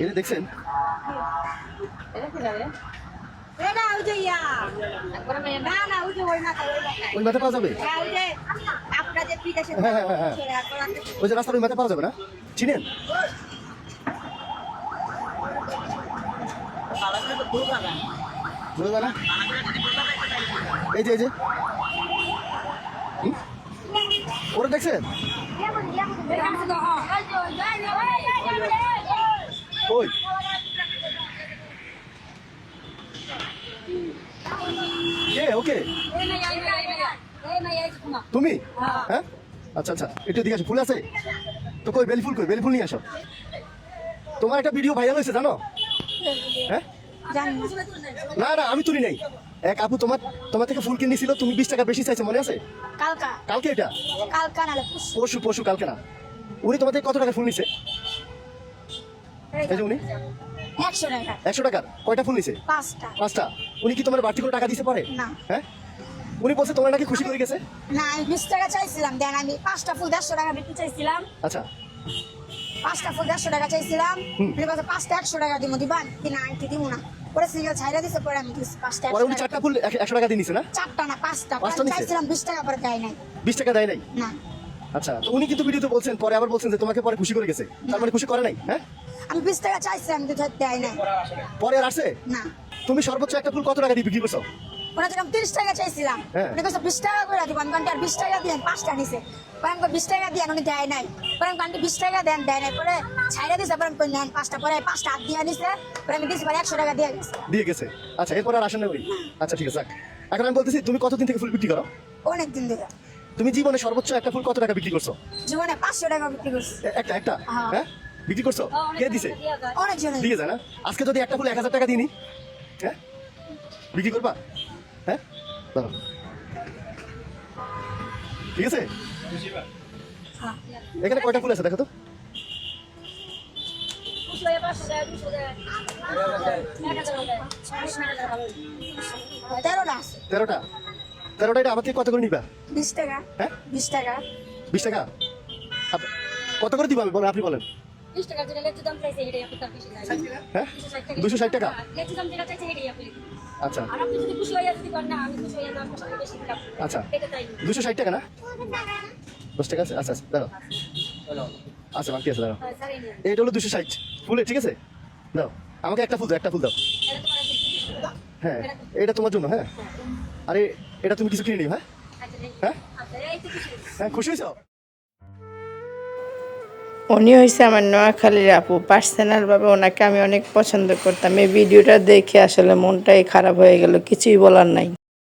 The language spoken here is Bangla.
এটা দেখছেন? ওই মাথা পাওয়া যাবে? ওই যে রাস্তার ওই মাথা পাওয়া যাবে না? চিনেন? এই যে ওরা দেখছেন? ওই ওকে তুমি? হ্যাঁ আচ্ছা আচ্ছা, একটু দিকে আসো। ফুল আছে তো? কই বেলি ফুল? কই বেলি ফুল নিয়ে আসো। তোমার একটা ভিডিও ভাইরাল হয়েছে জানো? হ্যাঁ না না, আমি তুলি নাই। এক আপু তোমার থেকে ফুল কিনেছিল, তুমি 20 টাকা বেশি চাইছো, মনে আছে? কালকে এটা পরশু কালকে না। উনি তোমার থেকে কত টাকা ফুল নিছে? এই যে উনি 100 টাকার কয়টা ফুল নিছে? 5টা। উনি কি তোমার বাড়তি করে টাকা দিতে পারে? হ্যাঁ, উনি বলছে তোমার নাকি খুশি করে গেছে। না, আমি 20 টাকা চাইছিলাম, দেন আমি 5টা ফুল 150 টাকা বিক্রি চাইছিলাম। আচ্ছা, 5টা ফুল 150 টাকা চাইছিলাম। উনি বলছে 5টা 100 টাকা দিমু, দিবা কিনা আইতে দিমু না। পরে সিঙ্গেল ছাইরা দিছে, পরে আমি 5টা পরে উনি 4টা ফুল 100 টাকা দিয়ে নিছে না? 4টা না 5টা নিছে। চাইছিলাম 20 টাকা, পরে দেয় নাই। 20 টাকা দেয় নাই? না। আচ্ছা, তো উনি কিন্তু ভিডিওতে বলছেন, পরে আবার বলছেন যে তোমাকে পরে খুশি করে গেছে। তার মানে খুশি করে নাই? হ্যাঁ, আমি 20 টাকা চাইছিলাম, কিন্তু দেয় নাই। পরে আর আসে না। তুমি সর্বোচ্চ একটা ফুল কত টাকা দিয়ে বিক্রি করছো? ওরা যখন 30 টাকা চাইছিলাম, উনি কইছে 20 টাকা করে দিব। আমি আর 20 টাকা দিয়ে 5টা নিছে। পরে আমি 20 টাকা দিয়ে উনি দেয় নাই। পরে আমি 20 টাকা দেন, দেয় নাই। পরে ছাইরা দিছে, পরে আমি নেন 5টা, পরে 5টা হাত দিয়ে নিছে। পরে আমি দিছি, পরে 100 টাকা দিয়ে গেছে। আচ্ছা, এরপর আর আসেন না উনি? আচ্ছা ঠিক আছে। এখন আমি বলতেছি, তুমি কতদিন থেকে ফুল বিক্রি করো? অনেক দিন ধরে। তুমি জীবনে সর্বোচ্চ একটা ফুল কত টাকা বিক্রি করছো? জীবনে 500 টাকা বিক্রি করছি। একটা হ্যাঁ বিক্রি করছো? কে দিছে? অনেক জন দিয়ে যায় না? আজকে যদি একটা ফুল 1000 টাকা দিই নি, হ্যাঁ বিক্রি করবা? হ্যাঁ দাঁড়াও, ঠিক আছে। এখানে কয়টা ফুল আছে দেখো তো? 13টা। এটা আমাকে কত করে নিবা? 20 টাকা। হ্যাঁ 20 টাকা। 20 টাকা কত করে দিব আমি বলেন, আপনি বলেন। 20 টাকা যেটা লেচু দাম চাইছে এটাই আপনি তার বেশি যায়। হ্যাঁ 260 টাকা। লেচু দাম যেটা চাইছে এটাই আপনি। আচ্ছা, আর আপনি যদি খুশি হইয়া যদি করেন না, আমি খুশি হইয়া দাম বেশি দিলাম। আচ্ছা এটা তাই 260 টাকা না? 10 টাকা আছে। আচ্ছা দাঁড়াও, আচ্ছা বাকি আছে, দাঁড়াও। এইটা হলো 260 ফুলে, ঠিক আছে। দাও আমাকে একটা ফুল দাও। হ্যাঁ এটা তোমার জন্য। হ্যাঁ, আরে এটা তুমি কিছু কিনে নিও। হ্যাঁ হ্যাঁ হ্যাঁ, খুশি হয়েছো? উনি হয়েছে আমার নোয়াখালীর আপু। পার্সোনালভাবে ওনাকে আমি অনেক পছন্দ করতাম। এই ভিডিওটা দেখে আসলে মনটাই খারাপ হয়ে গেল, কিছুই বলার নাই।